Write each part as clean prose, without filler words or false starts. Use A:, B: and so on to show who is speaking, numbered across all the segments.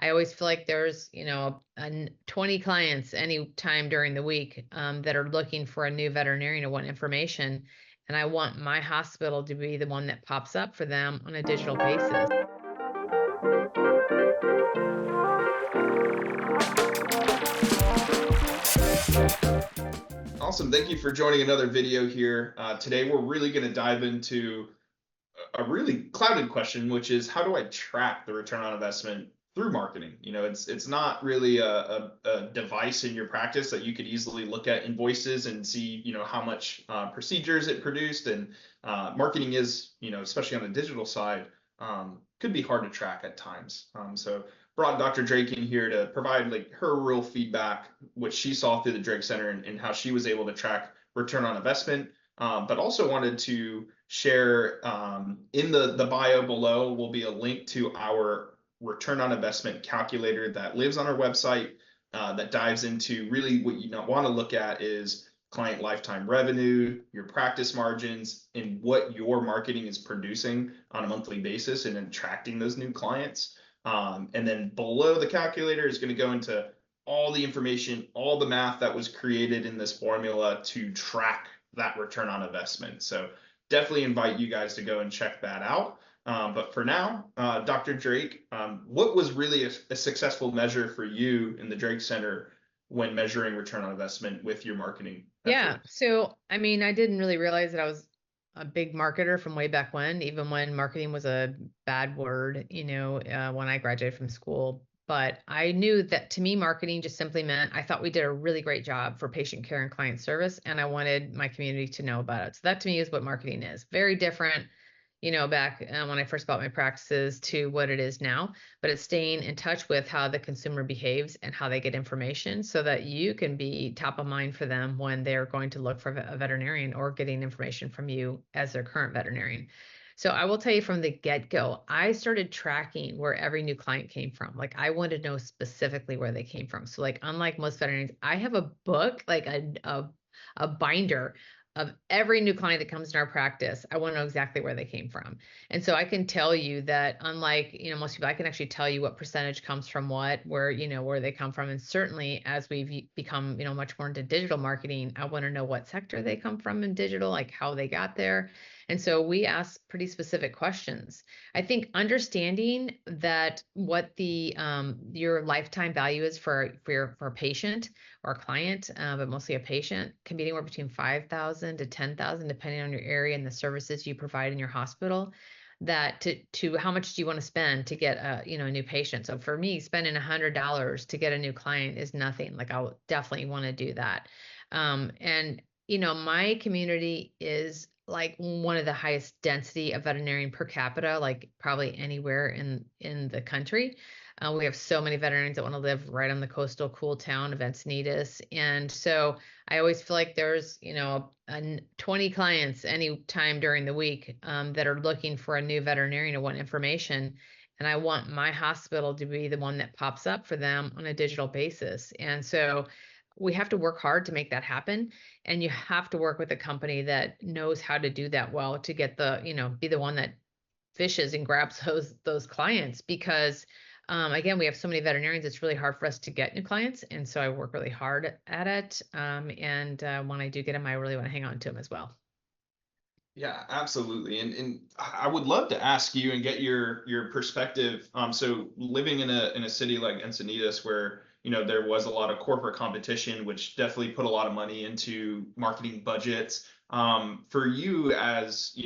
A: I always feel like there's, 20 clients any time during the week that are looking for a new veterinarian or want information. And I want my hospital to be the one that pops up for them on a digital basis.
B: Awesome. Thank you for joining another video here. Today, we're really going to dive into a really clouded question, which is how do I track the return on investment through marketing? It's not really a device in your practice that you could easily look at invoices and see, how much procedures it produced. And marketing is, especially on the digital side, could be hard to track at times. So brought Dr. Drake in here to provide like her real feedback, which she saw through the Drake Center and how she was able to track return on investment. But also wanted to share in the bio below will be a link to our return on investment calculator that lives on our website that dives into really what you want to look at is client lifetime revenue, your practice margins, and what your marketing is producing on a monthly basis and attracting those new clients. And then below the calculator is going to go into all the information, all the math that was created in this formula to track that return on investment. So definitely invite you guys to go and check that out. But for now, Dr. Drake, what was really a successful measure for you in the Drake Center when measuring return on investment with your marketing
A: Yeah.
B: efforts?
A: So, I mean, I didn't really realize that I was a big marketer from way back when, even when marketing was a bad word, when I graduated from school. But I knew that to me, marketing just simply meant I thought we did a really great job for patient care and client service, and I wanted my community to know about it. So that to me is what marketing is. Very different, back when I first bought my practices to what it is now, but it's staying in touch with how the consumer behaves and how they get information so that you can be top of mind for them when they're going to look for a veterinarian or getting information from you as their current veterinarian. So I will tell you from the get-go, I started tracking where every new client came from. Like I wanted to know specifically where they came from. So like unlike most veterinarians, I have a book, like a binder of every new client that comes in our practice. I want to know exactly where they came from. And so I can tell you that unlike, most people, I can actually tell you what percentage comes from what, where they come from. And certainly as we've become, much more into digital marketing, I want to know what sector they come from in digital, like how they got there. And so we ask pretty specific questions. I think understanding that what the your lifetime value is for a patient or a client, but mostly a patient, can be anywhere between 5,000 to 10,000, depending on your area and the services you provide in your hospital. That to how much do you want to spend to get a new patient? So for me, spending $100 to get a new client is nothing. Like I'll definitely want to do that. And my community is like one of the highest density of veterinarian per capita, like probably anywhere in the country. We have so many veterinarians that want to live right on the coastal cool town of Encinitas. And so I always feel like there's, 20 clients any time during the week that are looking for a new veterinarian or want information. And I want my hospital to be the one that pops up for them on a digital basis. And so we have to work hard to make that happen. And you have to work with a company that knows how to do that well to get be the one that fishes and grabs those clients because again, we have so many veterinarians, it's really hard for us to get new clients. And so I work really hard at it. And when I do get them, I really want to hang on to them as well.
B: Yeah, absolutely. And I would love to ask you and get your perspective. So living in a city like Encinitas where, there was a lot of corporate competition, which definitely put a lot of money into marketing budgets. For you as,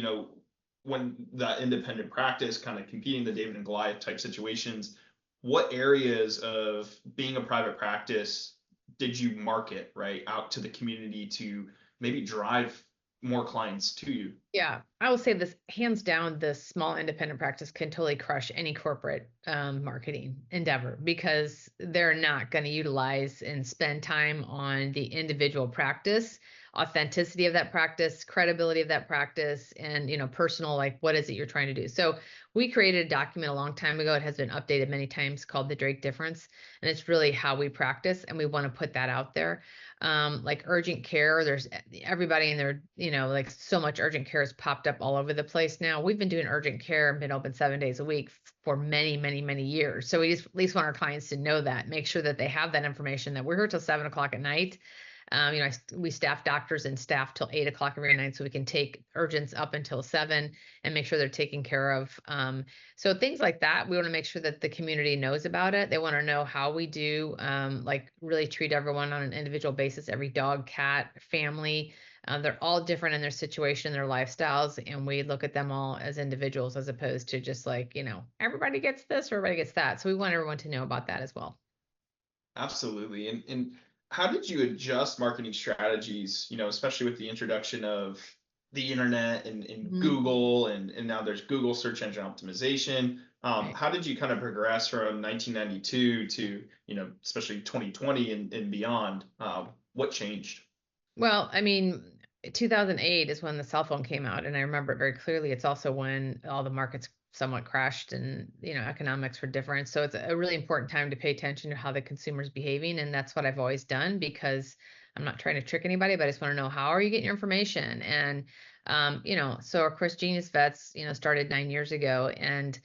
B: when that independent practice kind of competing the David and Goliath type situations, what areas of being a private practice did you market right out to the community to maybe drive more clients to you?
A: Yeah, I will say this hands down, the small independent practice can totally crush any corporate marketing endeavor because they're not going to utilize and spend time on the individual practice, authenticity of that practice, credibility of that practice, and personal, like what is it you're trying to do. So We created a document a long time ago. It has been updated many times called the Drake Difference. And it's really how we practice. And we want to put that out there. Like urgent care, there's everybody in there, like so much urgent care has popped up all over the place now. We've been doing urgent care and been open 7 days a week for many, many, many years. So we just at least want our clients to know that, make sure that they have that information that we're here till 7 o'clock at night. We staff doctors and staff till 8 o'clock every night so we can take urgents up until 7 and make sure they're taken care of. So things like that, we want to make sure that the community knows about it. They want to know how we do, like really treat everyone on an individual basis, every dog, cat, family. They're all different in their situation, their lifestyles, and we look at them all as individuals as opposed to just like, everybody gets this or everybody gets that. So we want everyone to know about that as well.
B: Absolutely. And how did you adjust marketing strategies, especially with the introduction of the internet and
A: Mhm.
B: Google and now there's Google search engine optimization.
A: Right.
B: How did you kind of progress from 1992 to, especially 2020 and beyond? What changed?
A: Well, I mean, 2008 is when the cell phone came out, and I remember it very clearly. It's also when all the markets somewhat crashed and, economics were different. So it's a really important time to pay attention to how the consumer's behaving. And that's what I've always done because I'm not trying to trick anybody, but I just want to know how are you getting your information? And, so of course, Genius Vets, started 9 years ago. And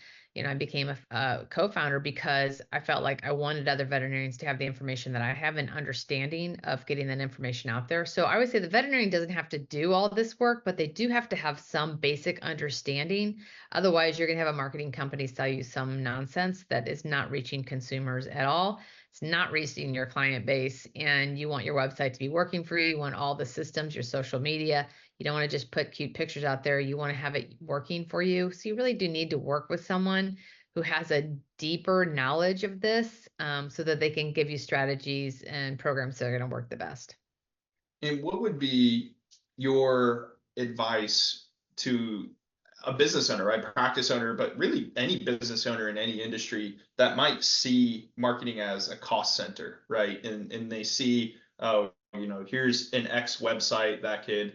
A: I became a co-founder because I felt like I wanted other veterinarians to have the information that I have, an understanding of getting that information out there. So I would say the veterinarian doesn't have to do all this work, but they do have to have some basic understanding. Otherwise, you're going to have a marketing company sell you some nonsense that is not reaching consumers at all. It's not reaching your client base, and you want your website to be working for you. You want all the systems, your social media. You don't want to just put cute pictures out there. You want to have it working for you. So you really do need to work with someone who has a deeper knowledge of this, so that they can give you strategies and programs that are going to work the best.
B: And what would be your advice to a business owner, right? Practice owner, but really any business owner in any industry that might see marketing as a cost center, right? And they see, oh, here's an X website that could,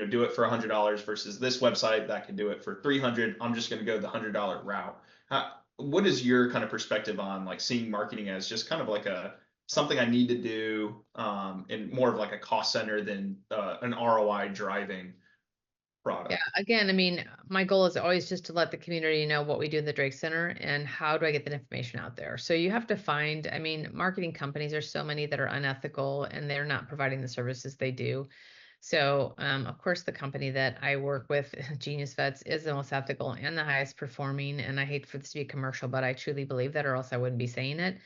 B: do it for $100 versus this website that can do it for 300. I'm just going to go the $100 route. What is your kind of perspective on like seeing marketing as just kind of like a something I need to do, and more of like a cost center than an ROI driving
A: Yeah,
B: product?
A: again, I mean, my goal is always just to let the community know what we do in the Drake Center and how do I get that information out there. So you have to find, I mean, marketing companies, there's so many that are unethical and they're not providing the services they do. So, of course, the company that I work with, Genius Vets, is the most ethical and the highest performing. And I hate for this to be commercial, but I truly believe that, or else I wouldn't be saying it.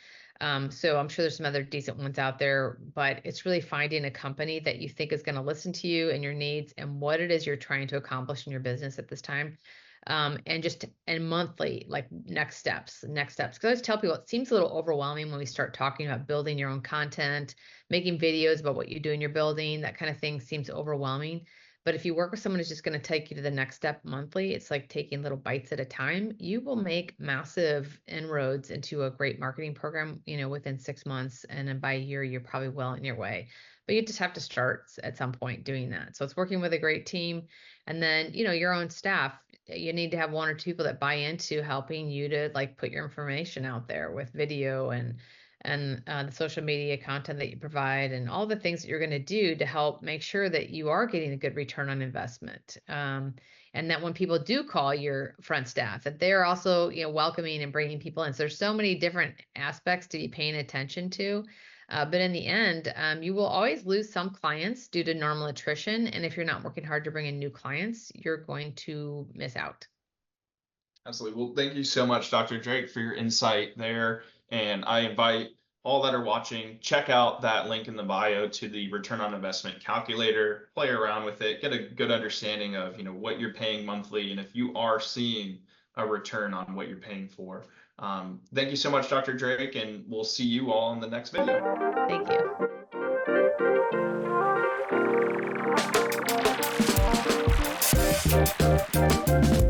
A: So I'm sure there's some other decent ones out there, but it's really finding a company that you think is going to listen to you and your needs and what it is you're trying to accomplish in your business at this time. And monthly, like next steps, next steps. Because I always tell people it seems a little overwhelming when we start talking about building your own content, making videos about what you do in your building, that kind of thing seems overwhelming. But if you work with someone who's just going to take you to the next step monthly, it's like taking little bites at a time. You will make massive inroads into a great marketing program, within 6 months. And then by a year, you're probably well on your way. But you just have to start at some point doing that. So it's working with a great team. And then, your own staff, you need to have one or two people that buy into helping you to like put your information out there with video and the social media content that you provide and all the things that you're going to do to help make sure that you are getting a good return on investment. And that when people do call your front staff, that they're also, welcoming and bringing people in. So there's so many different aspects to be paying attention to. But in the end, you will always lose some clients due to normal attrition. And if you're not working hard to bring in new clients, you're going to miss out.
B: Absolutely. Well, thank you so much, Dr. Drake, for your insight there. And I invite all that are watching, check out that link in the bio to the return on investment calculator, play around with it, get a good understanding of, what you're paying monthly and if you are seeing a return on what you're paying for. Thank you so much, Dr. Drake, and we'll see you all in the next video.
A: Thank you.